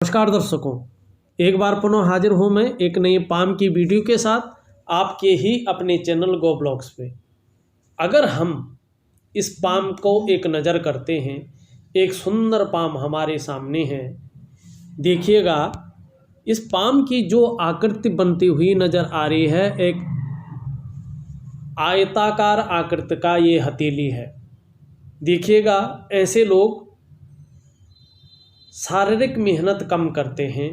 नमस्कार दर्शकों, एक बार पुनः हाजिर हूँ मैं एक नई पाम की वीडियो के साथ आपके ही अपने चैनल गो ब्लॉग्स पे। अगर हम इस पाम को एक नज़र करते हैं, एक सुंदर पाम हमारे सामने है। देखिएगा, इस पाम की जो आकृति बनती हुई नज़र आ रही है, एक आयताकार आकृति का ये हथेली है। देखिएगा, ऐसे लोग शारीरिक मेहनत कम करते हैं,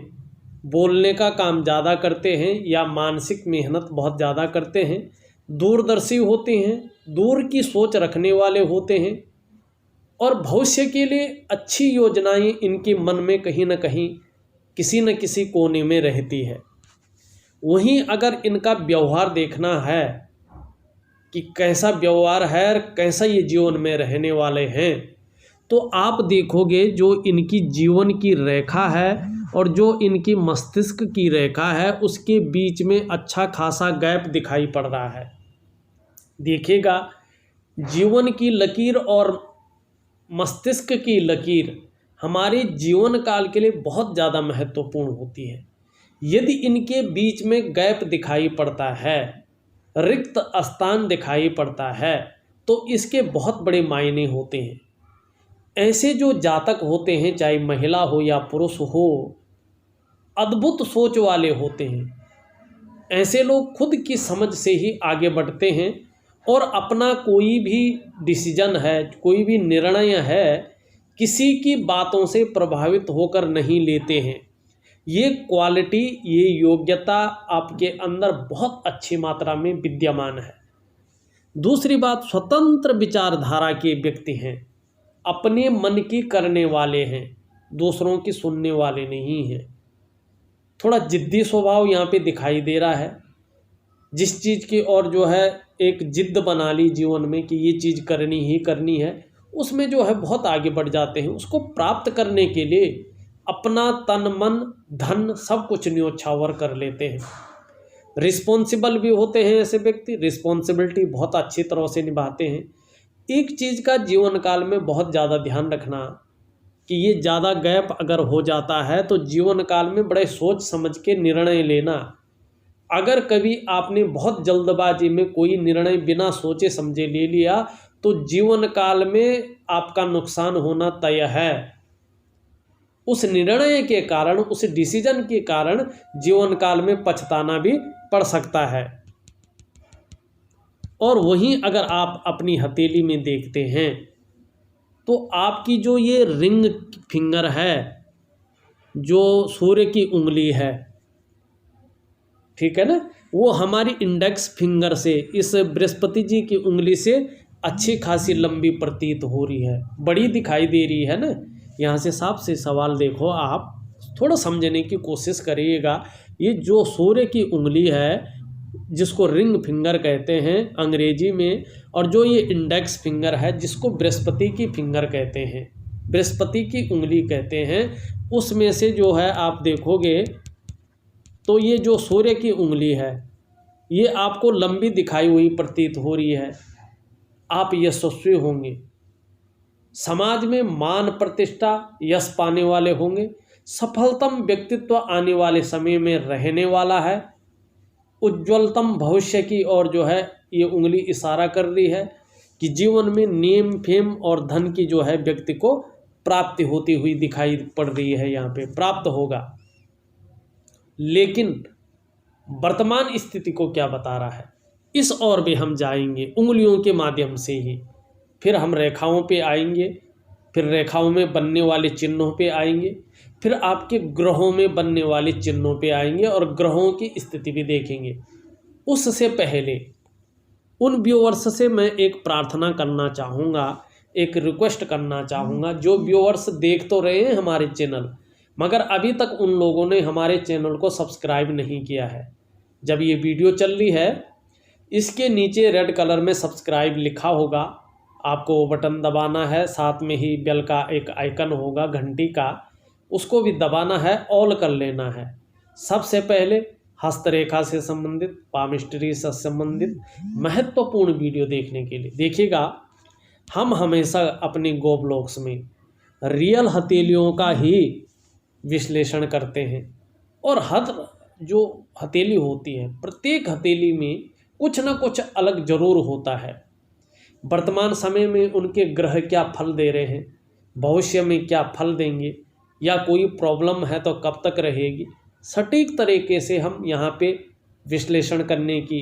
बोलने का काम ज़्यादा करते हैं या मानसिक मेहनत बहुत ज़्यादा करते हैं, दूरदर्शी होते हैं, दूर की सोच रखने वाले होते हैं और भविष्य के लिए अच्छी योजनाएं इनके मन में कहीं न कहीं किसी न किसी कोने में रहती है। वहीं अगर इनका व्यवहार देखना है कि कैसा व्यवहार है और कैसा ये जीवन में रहने वाले हैं, तो आप देखोगे जो इनकी जीवन की रेखा है और जो इनकी मस्तिष्क की रेखा है, उसके बीच में अच्छा खासा गैप दिखाई पड़ रहा है। देखिएगा, जीवन की लकीर और मस्तिष्क की लकीर हमारे जीवन काल के लिए बहुत ज़्यादा महत्वपूर्ण होती है। यदि इनके बीच में गैप दिखाई पड़ता है, रिक्त स्थान दिखाई पड़ता है, तो इसके बहुत बड़े मायने होते हैं। ऐसे जो जातक होते हैं, चाहे महिला हो या पुरुष हो, अद्भुत सोच वाले होते हैं। ऐसे लोग खुद की समझ से ही आगे बढ़ते हैं और अपना कोई भी डिसीजन है, कोई भी निर्णय है, किसी की बातों से प्रभावित होकर नहीं लेते हैं। ये क्वालिटी, ये योग्यता आपके अंदर बहुत अच्छी मात्रा में विद्यमान है। दूसरी बात, स्वतंत्र विचारधारा के व्यक्ति हैं, अपने मन की करने वाले हैं, दूसरों की सुनने वाले नहीं हैं। थोड़ा जिद्दी स्वभाव यहाँ पे दिखाई दे रहा है। जिस चीज़ की और जो है एक जिद्द बना ली जीवन में कि ये चीज़ करनी ही करनी है, उसमें जो है बहुत आगे बढ़ जाते हैं। उसको प्राप्त करने के लिए अपना तन मन धन सब कुछ न्योछावर कर लेते हैं। रिस्पॉन्सिबल भी होते हैं ऐसे व्यक्ति, रिस्पॉन्सिबिलिटी बहुत अच्छी तरह से निभाते हैं। एक चीज़ का जीवन काल में बहुत ज़्यादा ध्यान रखना कि ये ज़्यादा गैप अगर हो जाता है तो जीवन काल में बड़े सोच समझ के निर्णय लेना। अगर कभी आपने बहुत जल्दबाजी में कोई निर्णय बिना सोचे समझे ले लिया तो जीवन काल में आपका नुकसान होना तय है। उस निर्णय के कारण, उस डिसीजन के कारण जीवन काल में पछताना भी पड़ सकता है। और वहीं अगर आप अपनी हथेली में देखते हैं तो आपकी जो ये रिंग फिंगर है, जो सूर्य की उंगली है, ठीक है ना, वो हमारी इंडेक्स फिंगर से, इस बृहस्पति जी की उंगली से अच्छी खासी लंबी प्रतीत हो रही है, बड़ी दिखाई दे रही है ना। यहाँ से साफ से सवाल देखो, आप थोड़ा समझने की कोशिश करिएगा। ये जो सूर्य की उंगली है, जिसको रिंग फिंगर कहते हैं अंग्रेजी में, और जो ये इंडेक्स फिंगर है जिसको बृहस्पति की फिंगर कहते हैं, बृहस्पति की उंगली कहते हैं, उसमें से जो है आप देखोगे तो ये जो सूर्य की उंगली है ये आपको लंबी दिखाई हुई प्रतीत हो रही है। आप यशस्वी होंगे, समाज में मान प्रतिष्ठा यश पाने वाले होंगे, सफलतम व्यक्तित्व आने वाले समय में रहने वाला है। उज्ज्वलतम भविष्य की ओर जो है ये उंगली इशारा कर रही है कि जीवन में नेम फेम और धन की जो है व्यक्ति को प्राप्ति होती हुई दिखाई पड़ रही है, यहाँ पे प्राप्त होगा। लेकिन वर्तमान स्थिति को क्या बता रहा है, इस ओर भी हम जाएंगे उंगलियों के माध्यम से ही। फिर हम रेखाओं पे आएंगे, फिर रेखाओं में बनने वाले चिन्हों पे आएंगे, फिर आपके ग्रहों में बनने वाले चिन्हों पे आएंगे और ग्रहों की स्थिति भी देखेंगे। उससे पहले उन व्यूअर्स से मैं एक प्रार्थना करना चाहूँगा, एक रिक्वेस्ट करना चाहूँगा। जो व्यूअर्स देख तो रहे हैं हमारे चैनल, मगर अभी तक उन लोगों ने हमारे चैनल को सब्सक्राइब नहीं किया है। जब ये वीडियो चल रही है, इसके नीचे रेड कलर में सब्सक्राइब लिखा होगा, आपको वो बटन दबाना है। साथ में ही बेल का एक आइकन होगा घंटी का, उसको भी दबाना है, ऑल कर लेना है। सबसे पहले हस्तरेखा से संबंधित, पामिस्ट्री से संबंधित महत्वपूर्ण वीडियो देखने के लिए देखिएगा। हम हमेशा अपने गो ब्लॉग्स में रियल हथेलियों का ही विश्लेषण करते हैं। और हर जो हथेली होती है, प्रत्येक हथेली में कुछ ना कुछ अलग जरूर होता है। वर्तमान समय में उनके ग्रह क्या फल दे रहे हैं, भविष्य में क्या फल देंगे, या कोई प्रॉब्लम है तो कब तक रहेगी, सटीक तरीके से हम यहाँ पे विश्लेषण करने की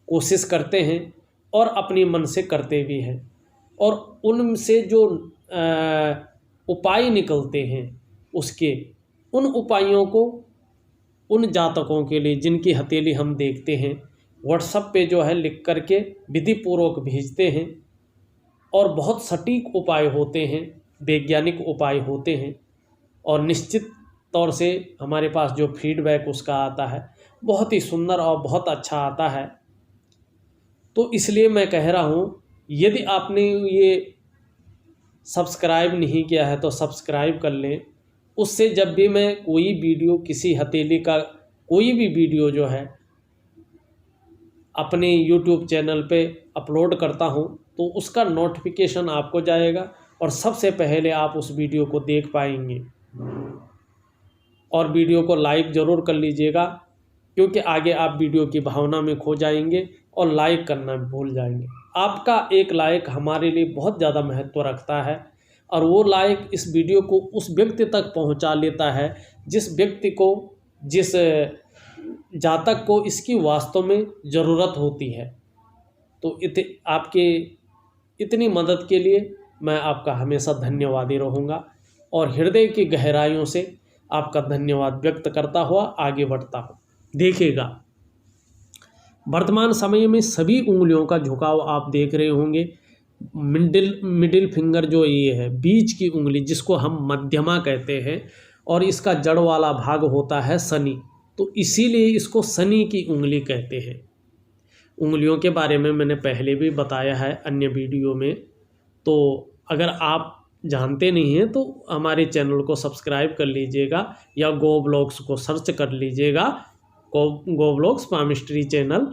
कोशिश करते हैं और अपने मन से करते भी हैं। और उनसे जो उपाय निकलते हैं उसके, उन उपायों को उन जातकों के लिए जिनकी हथेली हम देखते हैं व्हाट्सएप पे जो है लिख करके विधि पूर्वक भेजते हैं। और बहुत सटीक उपाय होते हैं, वैज्ञानिक उपाय होते हैं, और निश्चित तौर से हमारे पास जो फीडबैक उसका आता है बहुत ही सुंदर और बहुत अच्छा आता है। तो इसलिए मैं कह रहा हूँ, यदि आपने ये सब्सक्राइब नहीं किया है तो सब्सक्राइब कर लें। उससे जब भी मैं कोई वीडियो, किसी हथेली का कोई भी वीडियो जो है अपने यूट्यूब चैनल पे अपलोड करता हूँ तो उसका नोटिफिकेशन आपको जाएगा और सबसे पहले आप उस वीडियो को देख पाएंगे। और वीडियो को लाइक ज़रूर कर लीजिएगा, क्योंकि आगे आप वीडियो की भावना में खो जाएंगे और लाइक करना भूल जाएंगे। आपका एक लाइक हमारे लिए बहुत ज़्यादा महत्व रखता है, और वो लाइक इस वीडियो को उस व्यक्ति तक पहुंचा लेता है जिस व्यक्ति को, जिस जातक को इसकी वास्तव में ज़रूरत होती है। तो आपके इतनी मदद के लिए मैं आपका हमेशा धन्यवादी रहूँगा, और हृदय की गहराइयों से आपका धन्यवाद व्यक्त करता हुआ आगे बढ़ता हूँ। देखिएगा, वर्तमान समय में सभी उंगलियों का झुकाव आप देख रहे होंगे। मिडिल फिंगर जो ये है, बीच की उंगली जिसको हम मध्यमा कहते हैं, और इसका जड़ वाला भाग होता है शनि, तो इसीलिए इसको शनि की उंगली कहते हैं। उंगलियों के बारे में मैंने पहले भी बताया है अन्य वीडियो में, तो अगर आप जानते नहीं हैं तो हमारे चैनल को सब्सक्राइब कर लीजिएगा, या गो ब्लॉग्स को सर्च कर लीजिएगा, गो ब्लॉग्स पामिस्ट्री चैनल,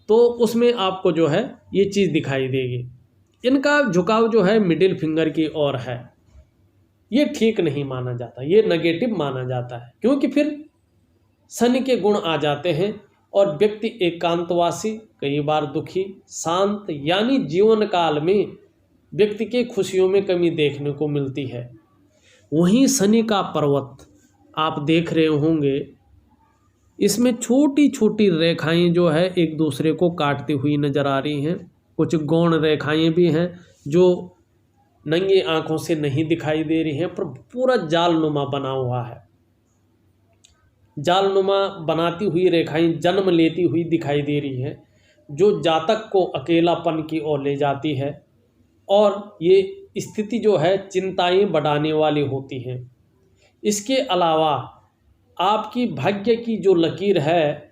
तो उसमें आपको जो है ये चीज़ दिखाई देगी। इनका झुकाव जो है मिडिल फिंगर की ओर है, ये ठीक नहीं माना जाता, ये नेगेटिव माना जाता है, क्योंकि फिर शनि के गुण आ जाते हैं और व्यक्ति एकांतवासी, कई बार दुखी, शांत, यानी जीवन काल में व्यक्ति के खुशियों में कमी देखने को मिलती है। वहीं शनि का पर्वत आप देख रहे होंगे, इसमें छोटी छोटी रेखाएं जो है एक दूसरे को काटती हुई नजर आ रही हैं। कुछ गौण रेखाएं भी हैं जो नंगी आंखों से नहीं दिखाई दे रही हैं, पर पूरा जालनुमा बना हुआ है। जालनुमा बनाती हुई रेखाएं जन्म लेती हुई दिखाई दे रही हैं, जो जातक को अकेलापन की ओर ले जाती है। और ये स्थिति जो है चिंताएं बढ़ाने वाली होती हैं। इसके अलावा आपकी भाग्य की जो लकीर है,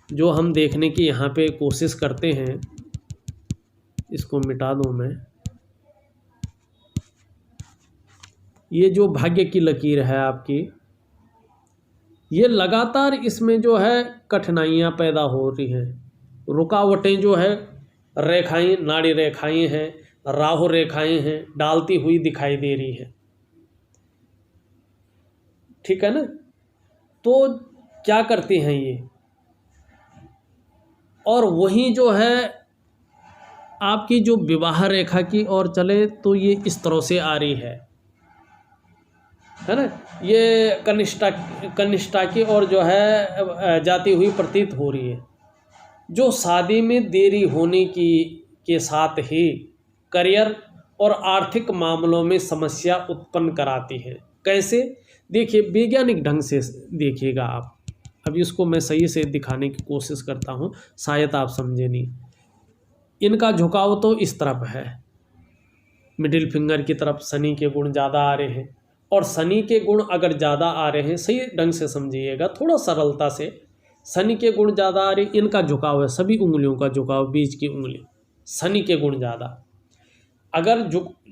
जो हम देखने की यहाँ पे कोशिश करते हैं, इसको मिटा दूँ मैं, ये जो भाग्य की लकीर है आपकी, ये लगातार इसमें जो है कठिनाइयाँ पैदा हो रही हैं, रुकावटें जो है, रेखाएं, नाड़ी रेखाएं हैं, राहु रेखाएं हैं, डालती हुई दिखाई दे रही हैं। ठीक है ना? तो क्या करती हैं ये, और वहीं जो है आपकी जो विवाह रेखा की ओर चले तो ये इस तरह से आ रही है ना? ये कनिष्ठा की ओर जो है जाती हुई प्रतीत हो रही है, जो शादी में देरी होने के साथ ही करियर और आर्थिक मामलों में समस्या उत्पन्न कराती है। कैसे? देखिए, वैज्ञानिक ढंग से देखिएगा आप। अब इसको मैं सही से दिखाने की कोशिश करता हूँ, शायद आप समझे नहीं। इनका झुकाव तो इस तरफ है, मिडिल फिंगर की तरफ शनि के गुण ज़्यादा आ रहे हैं, और शनि के गुण अगर ज़्यादा आ रहे हैं, सही ढंग से समझिएगा, थोड़ा सरलता से, शनि के गुण ज़्यादा आ रहे, इनका झुकाव है, सभी उंगलियों का झुकाव, बीच की उंगली, शनि के गुण ज़्यादा। अगर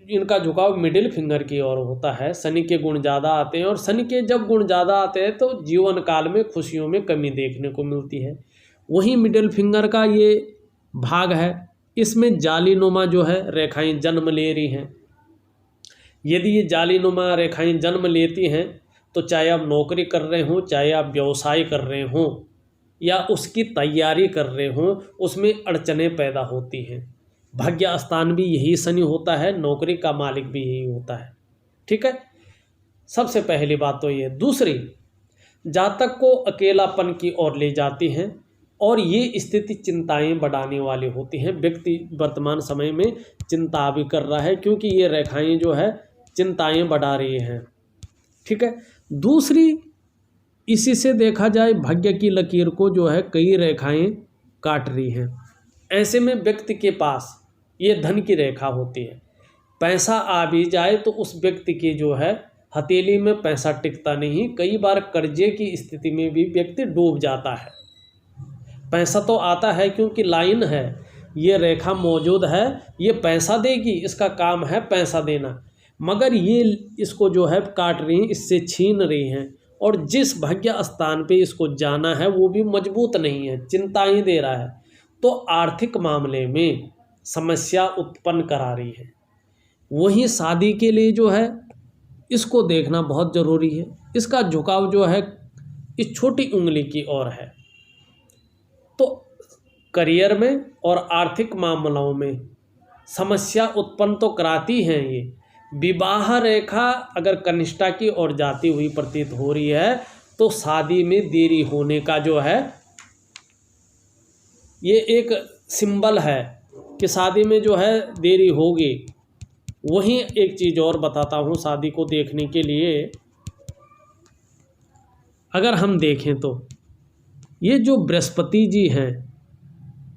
इनका झुकाव मिडिल फिंगर की ओर होता है, शनि के गुण ज़्यादा आते हैं, और शनि के जब गुण ज़्यादा आते हैं तो जीवन काल में खुशियों में कमी देखने को मिलती है। वहीं मिडिल फिंगर का ये भाग है, इसमें जालीनुमा जो है रेखाएं जन्म ले रही हैं। यदि ये जालीनुमा रेखाएं जन्म लेती हैं तो चाहे आप नौकरी कर रहे हों, चाहे आप व्यवसाय कर रहे हों या उसकी तैयारी कर रहे हों, उसमें अड़चनें पैदा होती हैं। भाग्य स्थान भी यही शनि होता है, नौकरी का मालिक भी यही होता है। ठीक है, सबसे पहली बात तो ये। दूसरी, जातक को अकेलापन की ओर ले जाती हैं और ये स्थिति चिंताएं बढ़ाने वाली होती हैं। व्यक्ति वर्तमान समय में चिंता भी कर रहा है क्योंकि ये रेखाएं जो है चिंताएं बढ़ा रही हैं। ठीक है, दूसरी, इसी से देखा जाए भाग्य की लकीर को जो है कई रेखाएं काट रही हैं। ऐसे में व्यक्ति के पास ये धन की रेखा होती है, पैसा आ भी जाए तो उस व्यक्ति की जो है हथेली में पैसा टिकता नहीं। कई बार कर्जे की स्थिति में भी व्यक्ति डूब जाता है। पैसा तो आता है क्योंकि लाइन है, ये रेखा मौजूद है, ये पैसा देगी, इसका काम है पैसा देना, मगर ये इसको जो है काट रही हैं, इससे छीन रही हैं। और जिस भाग्य स्थान पे इसको जाना है वो भी मजबूत नहीं है, चिंताएं दे रहा है, तो आर्थिक मामले में समस्या उत्पन्न करा रही है। वहीं शादी के लिए जो है इसको देखना बहुत ज़रूरी है। इसका झुकाव जो है इस छोटी उंगली की ओर है। तो करियर में और आर्थिक मामलों में समस्या उत्पन्न तो कराती हैं ये। विवाह रेखा अगर कनिष्ठा की ओर जाती हुई प्रतीत हो रही है तो शादी में देरी होने का जो है ये एक सिंबल है कि शादी में जो है देरी होगी। वहीं एक चीज़ और बताता हूँ शादी को देखने के लिए। अगर हम देखें तो ये जो बृहस्पति जी हैं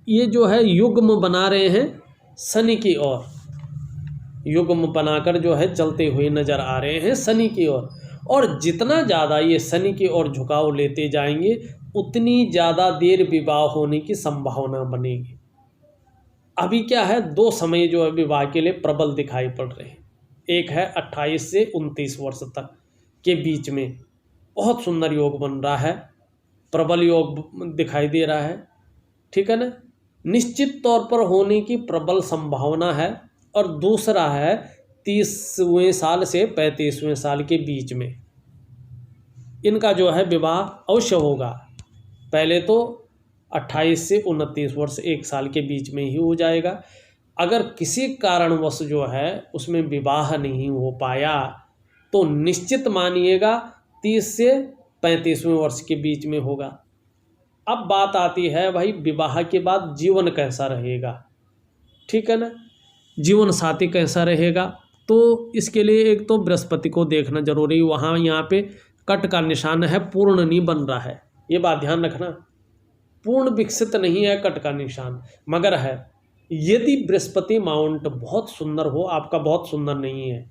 ये जो है युग्म बना रहे हैं शनि की ओर, युग्म बनाकर जो है चलते हुए नजर आ रहे हैं शनि की ओर। और जितना ज़्यादा ये शनि की ओर झुकाव लेते जाएंगे उतनी ज़्यादा देर विवाह होने की संभावना बनेगी। अभी क्या है, दो समय जो है विवाह के लिए प्रबल दिखाई पड़ रहे हैं। एक है 28 से 29 वर्ष तक के बीच में बहुत सुंदर योग बन रहा है, प्रबल योग दिखाई दे रहा है। ठीक है ना, निश्चित तौर पर होने की प्रबल संभावना है। और दूसरा है 30वें साल से 35वें साल के बीच में इनका जो है विवाह अवश्य होगा। पहले तो 28 से 29 वर्ष, एक साल के बीच में ही हो जाएगा। अगर किसी कारणवश जो है उसमें विवाह नहीं हो पाया तो निश्चित मानिएगा 30 से 35वें वर्ष के बीच में होगा। अब बात आती है भाई विवाह के बाद जीवन कैसा रहेगा। ठीक है ना, जीवन साथी कैसा रहेगा, तो इसके लिए एक तो बृहस्पति को देखना जरूरी। वहाँ यहाँ पे कट का निशान है, पूर्ण नहीं बन रहा है, ये बात ध्यान रखना। पूर्ण विकसित नहीं है कट का निशान, मगर है। यदि बृहस्पति माउंट बहुत सुंदर हो, आपका बहुत सुंदर नहीं है,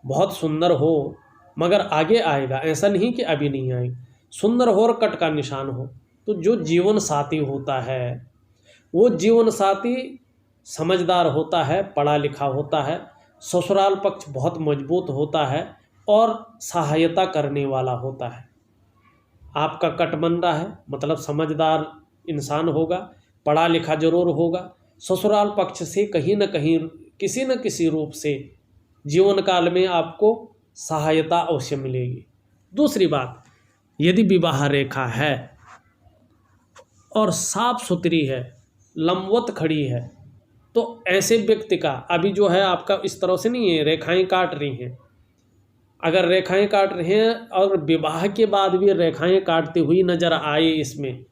बहुत सुंदर हो मगर आगे आएगा, ऐसा नहीं कि अभी नहीं आएगा, सुंदर हो और कट का निशान हो, तो जो जीवन साथी होता है वो जीवन साथी समझदार होता है, पढ़ा लिखा होता है, ससुराल पक्ष बहुत मजबूत होता है और सहायता करने वाला होता है। आपका कट बन रहा है मतलब समझदार इंसान होगा, पढ़ा लिखा जरूर होगा, ससुराल पक्ष से कहीं न कहीं किसी न किसी रूप से जीवन काल में आपको सहायता अवश्य मिलेगी। दूसरी बात, यदि विवाह रेखा है और साफ सुथरी है, लंबवत खड़ी है, तो ऐसे व्यक्ति का अभी जो है आपका इस तरह से नहीं है, रेखाएं काट रही हैं। अगर रेखाएं काट रही हैं और विवाह के बाद भी रेखाएं काटती हुई नजर आए इसमें,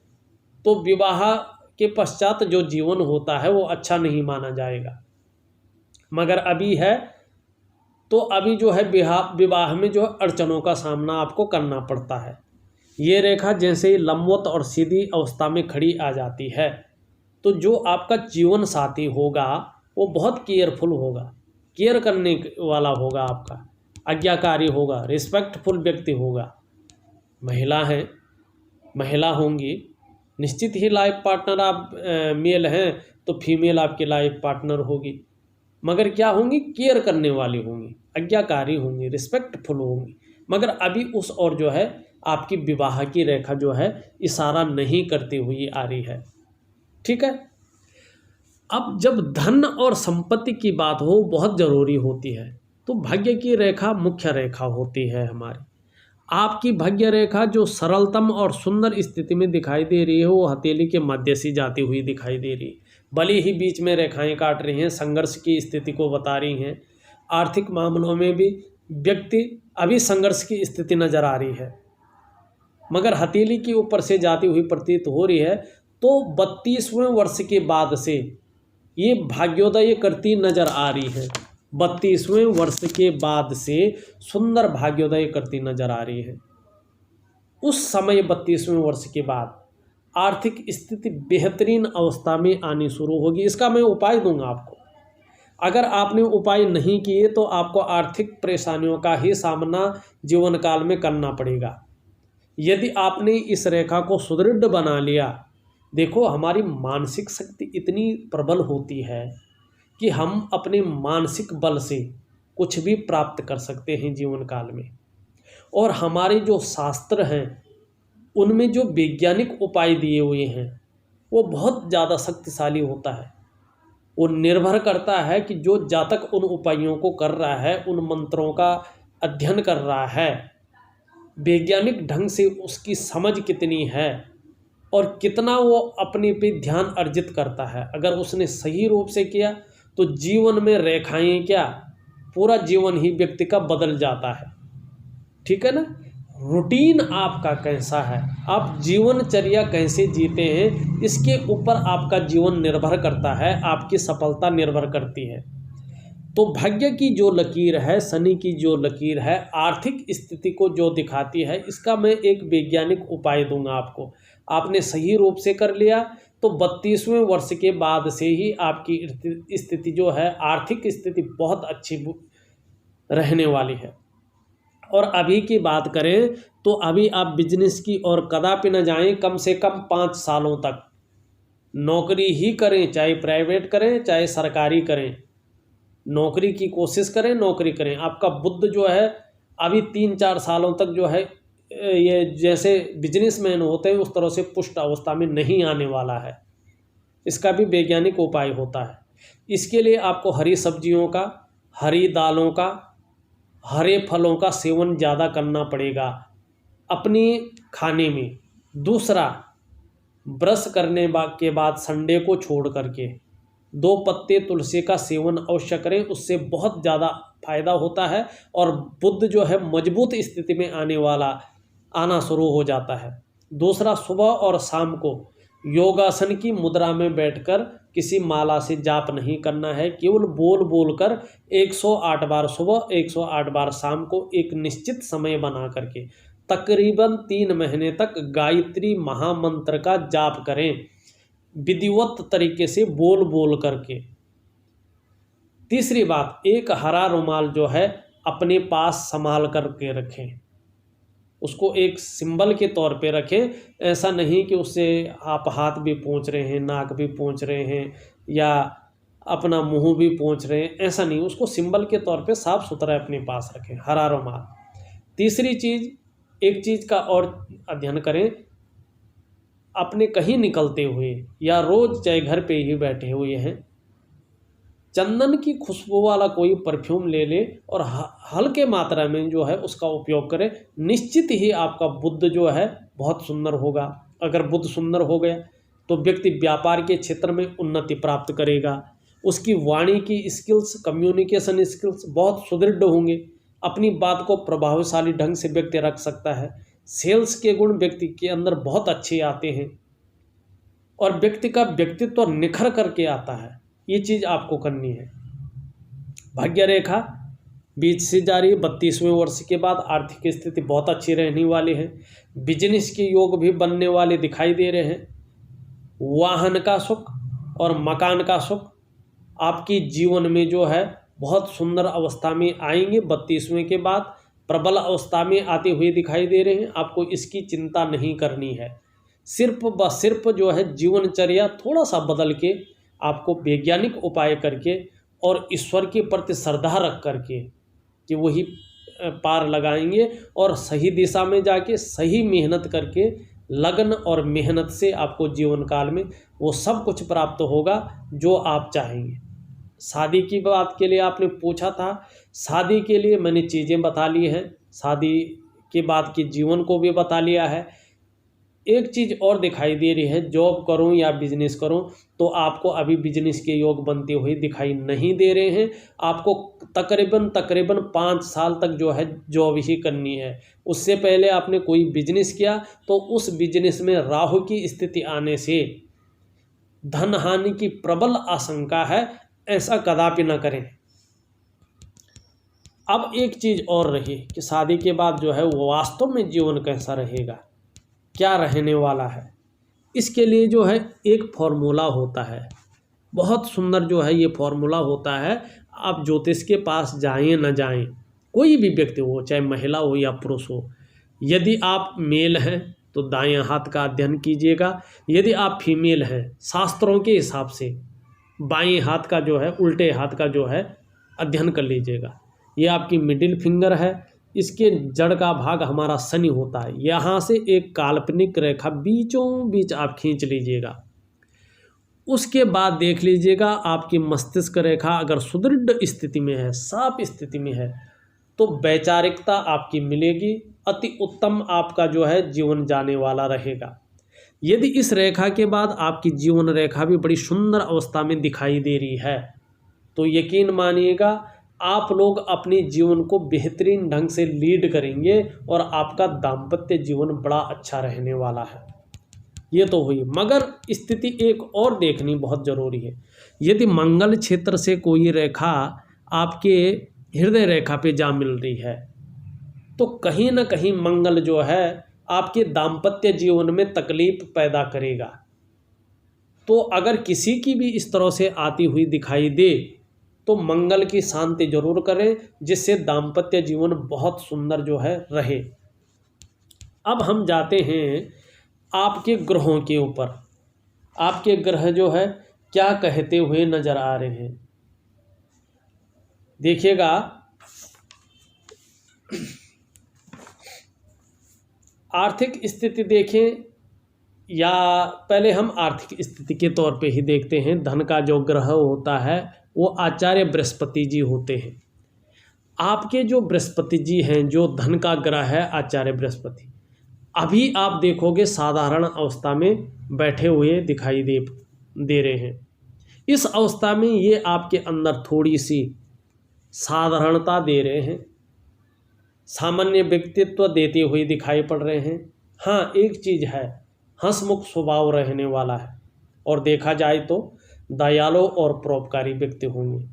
तो विवाह के पश्चात जो जीवन होता है वो अच्छा नहीं माना जाएगा। मगर अभी है तो अभी जो है विवाह में जो अड़चनों का सामना आपको करना पड़ता है। ये रेखा जैसे ही लंबवत और सीधी अवस्था में खड़ी आ जाती है तो जो आपका जीवन साथी होगा वो बहुत केयरफुल होगा, केयर करने वाला होगा, आपका आज्ञाकारी होगा, रिस्पेक्टफुल व्यक्ति होगा। महिला हैं, महिला होंगी, निश्चित ही लाइफ पार्टनर आप मेल हैं तो फीमेल आपकी लाइफ पार्टनर होगी, मगर क्या होंगी, केयर करने वाली होंगी, आज्ञाकारी होंगी, रिस्पेक्टफुल होंगी। मगर अभी उस और जो है आपकी विवाह की रेखा जो है इशारा नहीं करती हुई आ रही है। ठीक है, अब जब धन और संपत्ति की बात हो बहुत ज़रूरी होती है तो भाग्य की रेखा मुख्य रेखा होती है हमारी। आपकी भाग्य रेखा जो सरलतम और सुंदर स्थिति में दिखाई दे रही है वो हथेली के मध्य से जाती हुई दिखाई दे रही है। भले ही बीच में रेखाएं काट रही हैं, संघर्ष की स्थिति को बता रही हैं। आर्थिक मामलों में भी व्यक्ति अभी संघर्ष की स्थिति नज़र आ रही है, मगर हथेली के ऊपर से जाती हुई प्रतीत हो रही है। तो 32वें वर्ष के बाद से ये भाग्योदय करती नज़र आ रही है। 32वें वर्ष के बाद से सुंदर भाग्योदय करती नजर आ रही है। उस समय 32वें वर्ष के बाद आर्थिक स्थिति बेहतरीन अवस्था में आनी शुरू होगी। इसका मैं उपाय दूंगा आपको। अगर आपने उपाय नहीं किए तो आपको आर्थिक परेशानियों का ही सामना जीवन काल में करना पड़ेगा। यदि आपने इस रेखा को सुदृढ़ बना लिया, देखो हमारी मानसिक शक्ति इतनी प्रबल होती है कि हम अपने मानसिक बल से कुछ भी प्राप्त कर सकते हैं जीवन काल में। और हमारे जो शास्त्र हैं उनमें जो वैज्ञानिक उपाय दिए हुए हैं वो बहुत ज़्यादा शक्तिशाली होता है। वो निर्भर करता है कि जो जातक उन उपायों को कर रहा है, उन मंत्रों का अध्ययन कर रहा है, वैज्ञानिक ढंग से उसकी समझ कितनी है और कितना वो अपने पे ध्यान अर्जित करता है। अगर उसने सही रूप से किया तो जीवन में रेखाएं क्या, पूरा जीवन ही व्यक्ति का बदल जाता है। ठीक है ना। रूटीन आपका कैसा है, आप जीवनचर्या कैसे जीते हैं, इसके ऊपर आपका जीवन निर्भर करता है, आपकी सफलता निर्भर करती है। तो भाग्य की जो लकीर है, शनि की जो लकीर है, आर्थिक स्थिति को जो दिखाती है, इसका मैं एक वैज्ञानिक उपाय दूंगा आपको। आपने सही रूप से कर लिया तो 32वें वर्ष के बाद से ही आपकी स्थिति जो है, आर्थिक स्थिति बहुत अच्छी रहने वाली है। और अभी की बात करें तो अभी आप बिजनेस की ओर कदापि न जाएं। कम से कम 5 सालों तक नौकरी ही करें, चाहे प्राइवेट करें चाहे सरकारी करें, नौकरी की कोशिश करें, नौकरी करें। आपका बुद्ध जो है अभी 3-4 सालों तक जो है, ये जैसे बिजनेसमैन होते हैं उस तरह से पुष्ट अवस्था में नहीं आने वाला है। इसका भी वैज्ञानिक उपाय होता है। इसके लिए आपको हरी सब्जियों का, हरी दालों का, हरे फलों का सेवन ज़्यादा करना पड़ेगा अपने खाने में। दूसरा, ब्रश करने के बाद संडे को छोड़ करके 2 पत्ते तुलसी का सेवन अवश्य करें, उससे बहुत ज़्यादा फायदा होता है और बुद्ध जो है मजबूत स्थिति में आना शुरू हो जाता है। दूसरा, सुबह और शाम को योगासन की मुद्रा में बैठकर किसी माला से जाप नहीं करना है, केवल बोल बोल कर 108 बार सुबह 108 बार शाम को एक निश्चित समय बना करके तकरीबन 3 महीने तक गायत्री महामंत्र का जाप करें, विधिवत तरीके से बोल बोल करके। तीसरी बात, एक हरा रुमाल जो है अपने पास संभाल करके रखें, उसको एक सिंबल के तौर पे रखें। ऐसा नहीं कि उससे आप हाथ भी पोंछ रहे हैं, नाक भी पोंछ रहे हैं या अपना मुंह भी पोंछ रहे हैं, ऐसा नहीं। उसको सिंबल के तौर पे साफ सुथरा अपने पास रखें, हरा रुमाल। तीसरी चीज़, एक चीज़ का और अध्ययन करें, अपने कहीं निकलते हुए या रोज़ चाहे घर पे ही बैठे हुए हैं, चंदन की खुशबू वाला कोई परफ्यूम ले ले और हल्के मात्रा में जो है उसका उपयोग करें। निश्चित ही आपका बुद्ध जो है बहुत सुंदर होगा। अगर बुद्ध सुंदर हो गया तो व्यक्ति व्यापार के क्षेत्र में उन्नति प्राप्त करेगा। उसकी वाणी की स्किल्स, कम्युनिकेशन स्किल्स बहुत सुदृढ़ होंगे। अपनी बात को प्रभावशाली ढंग से व्यक्ति रख सकता है। सेल्स के गुण व्यक्ति के अंदर बहुत अच्छे आते हैं और व्यक्ति का व्यक्तित्व निखर करके आता है। ये चीज़ आपको करनी है। भाग्य रेखा बीच से जारी 32वें वर्ष के बाद आर्थिक स्थिति बहुत अच्छी रहने वाली है। बिजनेस के योग भी बनने वाले दिखाई दे रहे हैं। वाहन का सुख और मकान का सुख आपकी जीवन में जो है बहुत सुंदर अवस्था में आएंगे। 32वें के बाद प्रबल अवस्था में आते हुए दिखाई दे रहे हैं। आपको इसकी चिंता नहीं करनी है। सिर्फ जो है जीवनचर्या थोड़ा सा बदल के, आपको वैज्ञानिक उपाय करके और ईश्वर के प्रति श्रद्धा रख करके कि वही पार लगाएंगे और सही दिशा में जाके सही मेहनत करके, लगन और मेहनत से आपको जीवन काल में वो सब कुछ प्राप्त होगा जो आप चाहेंगे। शादी की बात के लिए आपने पूछा था, शादी के लिए मैंने चीज़ें बता ली हैं। शादी के बाद के जीवन को भी बता लिया है। एक चीज़ और दिखाई दे रही है, जॉब करूं या बिजनेस करूं, तो आपको अभी बिजनेस के योग बनते हुए दिखाई नहीं दे रहे हैं। आपको तकरीबन 5 साल तक जो है जॉब ही करनी है। उससे पहले आपने कोई बिजनेस किया तो उस बिजनेस में राहु की स्थिति आने से धन हानि की प्रबल आशंका है, ऐसा कदापि न करें। अब एक चीज़ और रही कि शादी के बाद जो है वो वास्तव में जीवन कैसा रहेगा, क्या रहने वाला है। इसके लिए जो है एक फॉर्मूला होता है, बहुत सुंदर जो है ये फॉर्मूला होता है। आप ज्योतिष के पास जाएं न जाएं, कोई भी व्यक्ति हो, चाहे महिला हो या पुरुष हो, यदि आप मेल हैं तो दाएं हाथ का अध्ययन कीजिएगा, यदि आप फीमेल हैं शास्त्रों के हिसाब से बाएं हाथ का जो है, उल्टे हाथ का जो है अध्ययन कर लीजिएगा। ये आपकी मिडिल फिंगर है, इसके जड़ का भाग हमारा शनि होता है। यहाँ से एक काल्पनिक रेखा बीचों बीच आप खींच लीजिएगा। उसके बाद देख लीजिएगा आपकी मस्तिष्क रेखा अगर सुदृढ़ स्थिति में है, साफ स्थिति में है, तो वैचारिकता आपकी मिलेगी, अति उत्तम आपका जो है जीवन जाने वाला रहेगा। यदि इस रेखा के बाद आपकी जीवन रेखा भी बड़ी सुंदर अवस्था में दिखाई दे रही है, तो यकीन मानिएगा आप लोग अपने जीवन को बेहतरीन ढंग से लीड करेंगे और आपका दाम्पत्य जीवन बड़ा अच्छा रहने वाला है। ये तो हुई, मगर स्थिति एक और देखनी बहुत ज़रूरी है। यदि मंगल क्षेत्र से कोई रेखा आपके हृदय रेखा पे जा मिल रही है, तो कहीं ना कहीं मंगल जो है आपके दाम्पत्य जीवन में तकलीफ पैदा करेगा। तो अगर किसी की भी इस तरह से आती हुई दिखाई दे तो मंगल की शांति जरूर करें, जिससे दाम्पत्य जीवन बहुत सुंदर जो है रहे। अब हम जाते हैं आपके ग्रहों के ऊपर। आपके ग्रह जो है क्या कहते हुए नजर आ रहे हैं, देखिएगा। आर्थिक स्थिति देखें, या पहले हम आर्थिक स्थिति के तौर पे ही देखते हैं। धन का जो ग्रह होता है वो आचार्य बृहस्पति जी होते हैं। आपके जो बृहस्पति जी हैं, जो धन का ग्रह है आचार्य बृहस्पति, अभी आप देखोगे साधारण अवस्था में बैठे हुए दिखाई दे रहे हैं। इस अवस्था में ये आपके अंदर थोड़ी सी साधारणता दे रहे हैं, सामान्य व्यक्तित्व देते हुए दिखाई पड़ रहे हैं। हाँ, एक चीज़ है, हंसमुख स्वभाव रहने वाला है, और देखा जाए तो दयालु और परोपकारी व्यक्ति होंगे।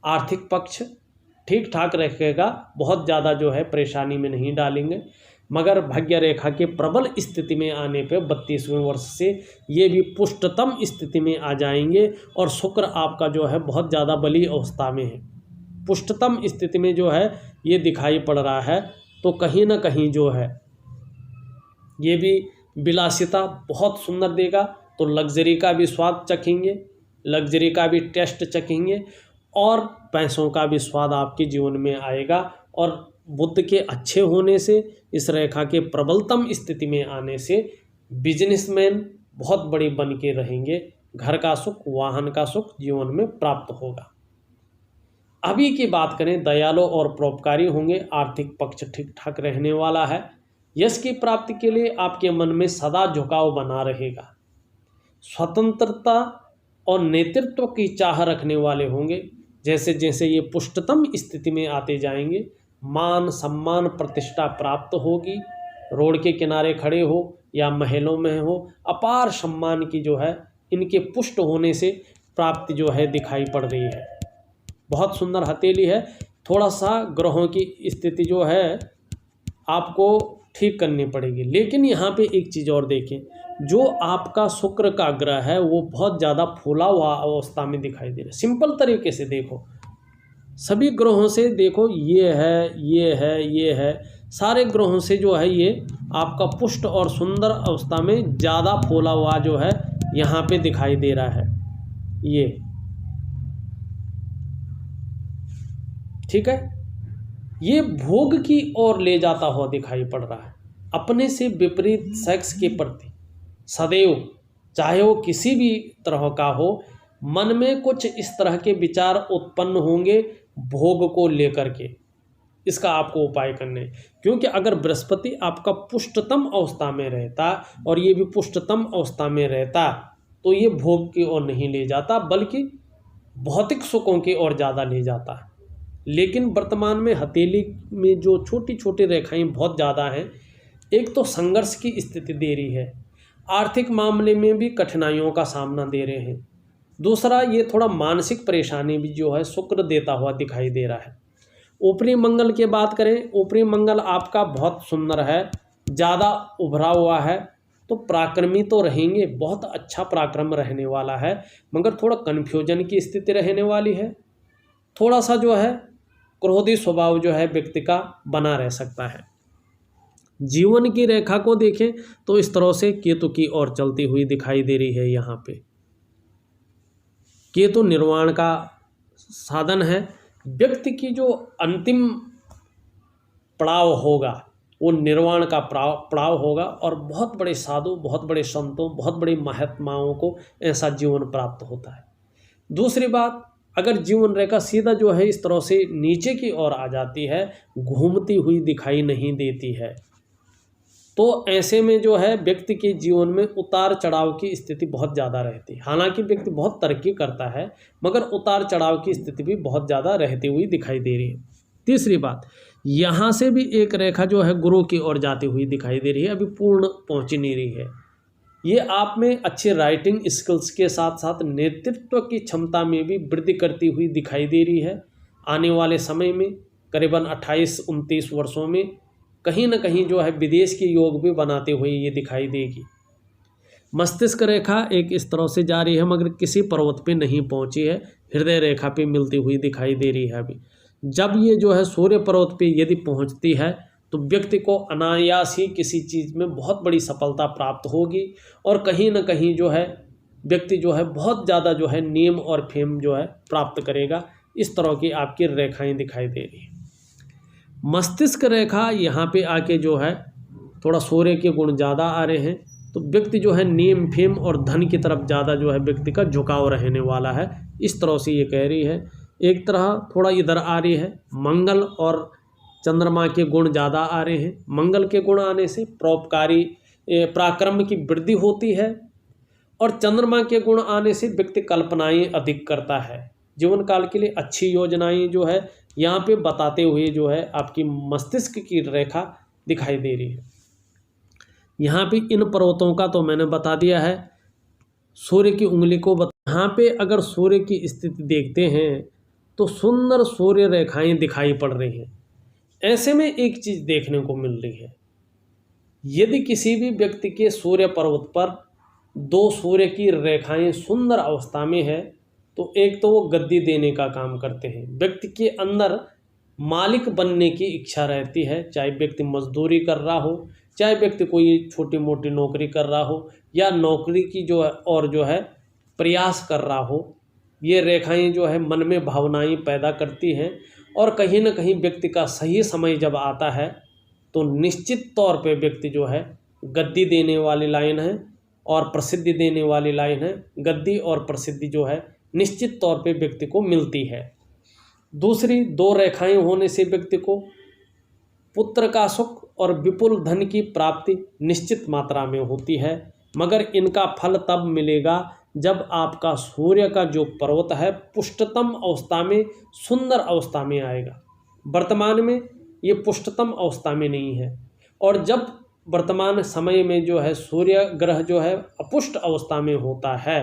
आर्थिक पक्ष ठीक ठाक रखेगा, बहुत ज़्यादा जो है परेशानी में नहीं डालेंगे। मगर भाग्य रेखा के प्रबल स्थिति में आने पे 32वें वर्ष से ये भी पुष्टतम स्थिति में आ जाएंगे, और शुक्र आपका जो है बहुत ज़्यादा बली अवस्था में है, पुष्टतम स्थिति में जो है ये दिखाई पड़ रहा है। तो कहीं ना कहीं जो है ये भी विलासिता बहुत सुंदर देगा। तो लग्जरी का भी स्वाद चखेंगे, लग्जरी का भी टेस्ट चखेंगे, और पैसों का भी स्वाद आपके जीवन में आएगा। और बुध के अच्छे होने से, इस रेखा के प्रबलतम स्थिति में आने से बिजनेसमैन बहुत बड़ी बन के रहेंगे। घर का सुख, वाहन का सुख जीवन में प्राप्त होगा। अभी की बात करें, दयालु और परोपकारी होंगे, आर्थिक पक्ष ठीक ठाक रहने वाला है। यश की प्राप्ति के लिए आपके मन में सदा झुकाव बना रहेगा। स्वतंत्रता और नेतृत्व की चाह रखने वाले होंगे। जैसे जैसे ये पुष्टतम स्थिति में आते जाएंगे, मान सम्मान प्रतिष्ठा प्राप्त होगी। रोड के किनारे खड़े हो या महलों में हो, अपार सम्मान की जो है इनके पुष्ट होने से प्राप्ति जो है दिखाई पड़ रही है। बहुत सुंदर हथेली है। थोड़ा सा ग्रहों की स्थिति जो है आपको ठीक करनी पड़ेगी। लेकिन यहाँ पे एक चीज़ और देखें, जो आपका शुक्र का ग्रह है वो बहुत ज़्यादा फूला हुआ अवस्था में दिखाई दे रहा है। सिंपल तरीके से देखो, सभी ग्रहों से देखो, ये है, ये है, ये है, सारे ग्रहों से जो है ये आपका पुष्ट और सुंदर अवस्था में ज़्यादा फूला हुआ जो है यहाँ पे दिखाई दे रहा है। ये ठीक है, ये भोग की ओर ले जाता हुआ दिखाई पड़ रहा है। अपने से विपरीत सेक्स के प्रति सदैव, चाहे वो किसी भी तरह का हो, मन में कुछ इस तरह के विचार उत्पन्न होंगे भोग को लेकर के। इसका आपको उपाय करने हैं। क्योंकि अगर बृहस्पति आपका पुष्टतम अवस्था में रहता और ये भी पुष्टतम अवस्था में रहता तो ये भोग की ओर नहीं ले जाता बल्कि भौतिक सुखों की ओर ज़्यादा ले जाता। लेकिन वर्तमान में हथेली में जो छोटी छोटी रेखाएं बहुत ज़्यादा हैं, एक तो संघर्ष की स्थिति दे रही है, आर्थिक मामले में भी कठिनाइयों का सामना दे रहे हैं। दूसरा, ये थोड़ा मानसिक परेशानी भी जो है शुक्र देता हुआ दिखाई दे रहा है। ऊपरी मंगल की बात करें, ऊपरी मंगल आपका बहुत सुंदर है, ज़्यादा उभरा हुआ है, तो पराक्रमी तो रहेंगे, बहुत अच्छा पराक्रम रहने वाला है, मगर थोड़ा कन्फ्यूजन की स्थिति रहने वाली है। थोड़ा सा जो है क्रोधी स्वभाव जो है व्यक्ति का बना रह सकता है। जीवन की रेखा को देखें तो इस तरह से केतु की ओर चलती हुई दिखाई दे रही है। यहाँ पे केतु निर्वाण का साधन है। व्यक्ति की जो अंतिम पड़ाव होगा वो निर्वाण का पड़ाव होगा और बहुत बड़े साधु, बहुत बड़े संतों, बहुत बड़े महात्माओं को ऐसा जीवन प्राप्त होता है। दूसरी बात, अगर जीवन रेखा सीधा जो है इस तरह से नीचे की ओर आ जाती है, घूमती हुई दिखाई नहीं देती है, तो ऐसे में जो है व्यक्ति के जीवन में उतार चढ़ाव की स्थिति बहुत ज़्यादा रहती है। हालांकि व्यक्ति बहुत तरक्की करता है मगर उतार चढ़ाव की स्थिति भी बहुत ज़्यादा रहती हुई दिखाई दे रही है। तीसरी बात, यहाँ से भी एक रेखा जो है गुरु की ओर जाती हुई दिखाई दे रही है, अभी पूर्ण पहुँच नहीं रही है। ये आप में अच्छे राइटिंग स्किल्स के साथ साथ नेतृत्व की क्षमता में भी वृद्धि करती हुई दिखाई दे रही है। आने वाले समय में करीबन 28-29 वर्षों में कहीं न कहीं जो है विदेश के योग भी बनाते हुए ये दिखाई देगी। मस्तिष्क रेखा एक इस तरह से जा रही है मगर किसी पर्वत पे नहीं पहुंची है, हृदय रेखा पे मिलती हुई दिखाई दे रही है। अभी जब ये जो है सूर्य पर्वत पे यदि पहुंचती है तो व्यक्ति को अनायास ही किसी चीज़ में बहुत बड़ी सफलता प्राप्त होगी और कहीं न कहीं जो है व्यक्ति जो है बहुत ज़्यादा जो है नेम और फेम जो है प्राप्त करेगा। इस तरह की आपकी रेखाएं दिखाई दे रही है। मस्तिष्क रेखा यहाँ पे आके जो है थोड़ा सूर्य के गुण ज़्यादा आ रहे हैं, तो व्यक्ति जो है नेम फेम और धन की तरफ ज़्यादा जो है व्यक्ति का झुकाव रहने वाला है। इस तरह से ये कह रही है। एक तरह थोड़ा इधर आ रही है, मंगल और चंद्रमा के गुण ज़्यादा आ रहे हैं। मंगल के गुण आने से परोपकारी पराक्रम की वृद्धि होती है और चंद्रमा के गुण आने से व्यक्ति कल्पनाएं अधिक करता है। जीवन काल के लिए अच्छी योजनाएं जो है यहाँ पे बताते हुए जो है आपकी मस्तिष्क की रेखा दिखाई दे रही है। यहाँ पे इन पर्वतों का तो मैंने बता दिया है। सूर्य की उंगली को यहाँ पे अगर सूर्य की स्थिति देखते हैं तो सुंदर सूर्य रेखाएं दिखाई पड़ रही हैं। ऐसे में एक चीज़ देखने को मिल रही है, यदि किसी भी व्यक्ति के सूर्य पर्वत पर दो सूर्य की रेखाएं सुंदर अवस्था में है तो एक तो वो गद्दी देने का काम करते हैं। व्यक्ति के अंदर मालिक बनने की इच्छा रहती है, चाहे व्यक्ति मजदूरी कर रहा हो, चाहे व्यक्ति कोई छोटी मोटी नौकरी कर रहा हो या नौकरी की जो है और जो है प्रयास कर रहा हो। ये रेखाएं जो है मन में भावनाएं पैदा करती हैं और कहीं ना कहीं व्यक्ति का सही समय जब आता है तो निश्चित तौर पे व्यक्ति जो है गद्दी देने वाली लाइन है और प्रसिद्धि देने वाली लाइन है। गद्दी और प्रसिद्धि जो है निश्चित तौर पे व्यक्ति को मिलती है। दूसरी दो रेखाएं होने से व्यक्ति को पुत्र का सुख और विपुल धन की प्राप्ति निश्चित मात्रा में होती है, मगर इनका फल तब मिलेगा जब आपका सूर्य का जो पर्वत है पुष्टतम अवस्था में, सुंदर अवस्था में आएगा। वर्तमान में ये पुष्टतम अवस्था में नहीं है और जब वर्तमान समय में जो है सूर्य ग्रह जो है अपुष्ट अवस्था में होता है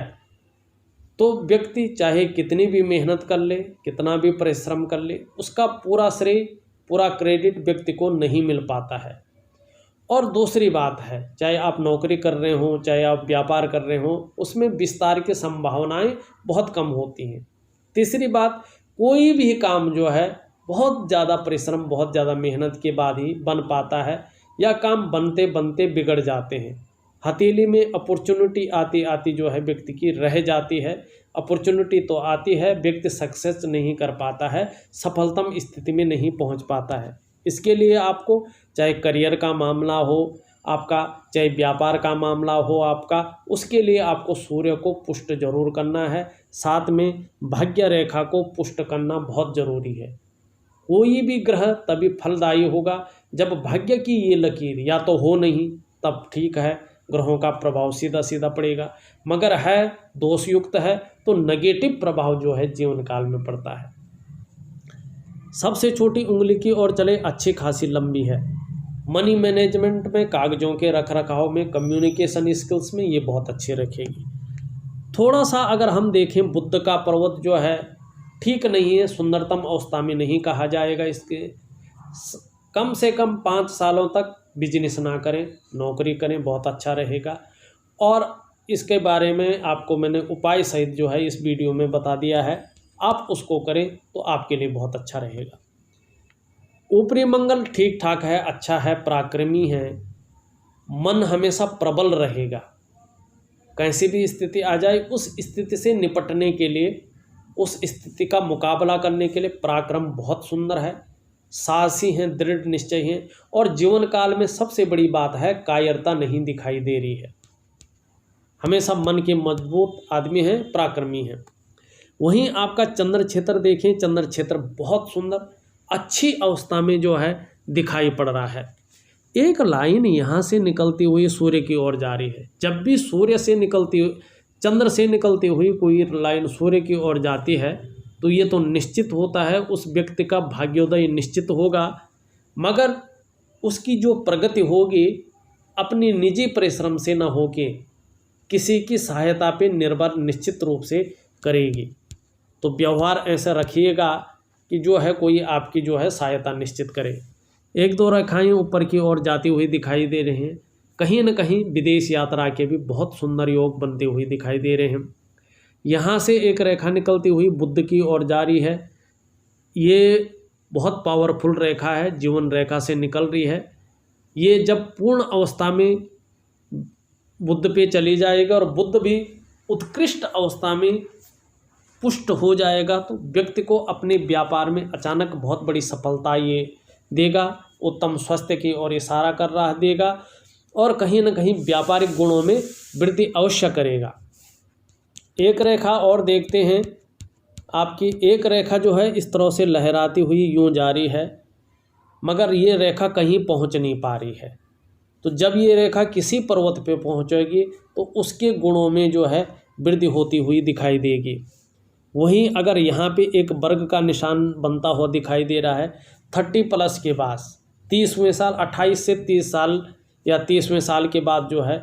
तो व्यक्ति चाहे कितनी भी मेहनत कर ले, कितना भी परिश्रम कर ले, उसका पूरा श्रेय, पूरा क्रेडिट व्यक्ति को नहीं मिल पाता है। और दूसरी बात है, चाहे आप नौकरी कर रहे हो, चाहे आप व्यापार कर रहे हो, उसमें विस्तार की संभावनाएं बहुत कम होती हैं। तीसरी बात, कोई भी काम जो है बहुत ज़्यादा परिश्रम, बहुत ज़्यादा मेहनत के बाद ही बन पाता है या काम बनते बनते बिगड़ जाते हैं। हथेली में अपॉर्चुनिटी आती आती जो है व्यक्ति की रह जाती है। अपॉर्चुनिटी तो आती है, व्यक्ति सक्सेस नहीं कर पाता है, सफलतम स्थिति में नहीं पहुंच पाता है। इसके लिए आपको चाहे करियर का मामला हो आपका, चाहे व्यापार का मामला हो आपका, उसके लिए आपको सूर्य को पुष्ट जरूर करना है। साथ में भाग्य रेखा को पुष्ट करना बहुत ज़रूरी है। कोई भी ग्रह तभी फलदायी होगा जब भाग्य की ये लकीर या तो हो नहीं, तब ठीक है, ग्रहों का प्रभाव सीधा सीधा पड़ेगा, मगर है दोषयुक्त है तो नेगेटिव प्रभाव जो है जीवन काल में पड़ता है। सबसे छोटी उंगली की ओर चले अच्छी खासी लंबी है। मनी मैनेजमेंट में, कागजों के रख रखाव में, कम्युनिकेशन स्किल्स में ये बहुत अच्छी रखेगी। थोड़ा सा अगर हम देखें, बुध का पर्वत जो है ठीक नहीं है, सुंदरतम अवस्था में नहीं कहा जाएगा इसके। कम से कम 5 सालों तक बिजनेस ना करें, नौकरी करें, बहुत अच्छा रहेगा। और इसके बारे में आपको मैंने उपाय सहित जो है इस वीडियो में बता दिया है, आप उसको करें तो आपके लिए बहुत अच्छा रहेगा। ऊपरी मंगल ठीक ठाक है, अच्छा है, पराक्रमी है, मन हमेशा प्रबल रहेगा। कैसी भी स्थिति आ जाए उस स्थिति से निपटने के लिए, उस स्थिति का मुकाबला करने के लिए पराक्रम बहुत सुंदर है, साहसी हैं, दृढ़ निश्चय हैं। और जीवन काल में सबसे बड़ी बात है, कायरता नहीं दिखाई दे रही है, हमेशा मन के मजबूत आदमी हैं, पराक्रमी हैं। वहीं आपका चंद्र क्षेत्र देखें, चंद्र क्षेत्र बहुत सुंदर अच्छी अवस्था में जो है दिखाई पड़ रहा है। एक लाइन यहाँ से निकलती हुई सूर्य की ओर जा रही है। जब भी सूर्य से निकलती हुई, चंद्र से निकलती हुई कोई लाइन सूर्य की ओर जाती है तो ये तो निश्चित होता है उस व्यक्ति का भाग्योदय निश्चित होगा, मगर उसकी जो प्रगति होगी अपनी निजी परिश्रम से न होके किसी की सहायता पे निर्भर निश्चित रूप से करेगी। तो व्यवहार ऐसा रखिएगा कि जो है कोई आपकी जो है सहायता निश्चित करे। 1-2 रेखाएं ऊपर की ओर जाती हुई दिखाई दे रहे हैं। कहीं न कहीं विदेश यात्रा के भी बहुत सुंदर योग बनते हुए दिखाई दे रहे हैं। यहाँ से एक रेखा निकलती हुई बुध की ओर जा रही है। ये बहुत पावरफुल रेखा है, जीवन रेखा से निकल रही है। ये जब पूर्ण अवस्था में बुध पे चली जाएगा और बुध भी उत्कृष्ट अवस्था में पुष्ट हो जाएगा तो व्यक्ति को अपने व्यापार में अचानक बहुत बड़ी सफलता ये देगा, उत्तम स्वास्थ्य की ओर इशारा कर रहा देगा और कहीं न कहीं व्यापारिक गुणों में वृद्धि अवश्य करेगा। एक रेखा और देखते हैं, आपकी एक रेखा जो है इस तरह से लहराती हुई यूँ जा रही है, मगर ये रेखा कहीं पहुंच नहीं पा रही है। तो जब ये रेखा किसी पर्वत पे पहुंचेगी तो उसके गुणों में जो है वृद्धि होती हुई दिखाई देगी। वहीं अगर यहाँ पे एक वर्ग का निशान बनता हुआ दिखाई दे रहा है 30+ के बाद, 30वें साल, 28 से 30 साल या 30वें साल के बाद जो है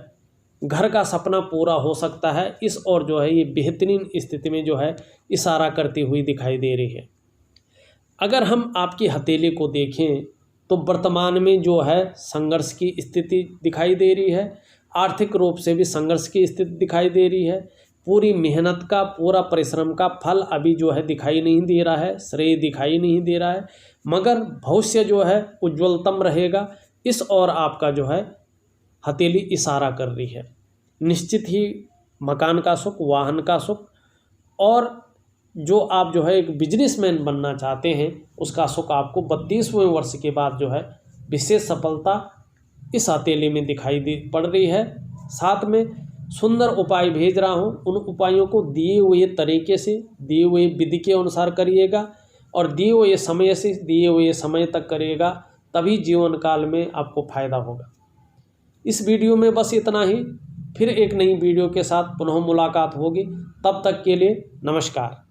घर का सपना पूरा हो सकता है, इस और जो है ये बेहतरीन स्थिति में जो है इशारा करती हुई दिखाई दे रही है। अगर हम आपकी हथेली को देखें तो वर्तमान में जो है संघर्ष की स्थिति दिखाई दे रही है, आर्थिक रूप से भी संघर्ष की स्थिति दिखाई दे रही है। पूरी मेहनत का, पूरा परिश्रम का फल अभी जो है दिखाई नहीं दे रहा है, श्रेय दिखाई नहीं दे रहा है, मगर भविष्य जो है उज्ज्वलतम रहेगा, इस और आपका जो है हथेली इशारा कर रही है। निश्चित ही मकान का सुख, वाहन का सुख और जो आप जो है एक बिजनेसमैन बनना चाहते हैं उसका सुख आपको 32वें वर्ष के बाद जो है विशेष सफलता इस हथेली में दिखाई पड़ रही है। साथ में सुंदर उपाय भेज रहा हूँ, उन उपायों को दिए हुए तरीके से, दिए हुए विधि के अनुसार करिएगा और दिए हुए समय से दिए हुए समय तक करिएगा, तभी जीवन काल में आपको फायदा होगा। इस वीडियो में बस इतना ही, फिर एक नई वीडियो के साथ पुनः मुलाकात होगी। तब तक के लिए नमस्कार।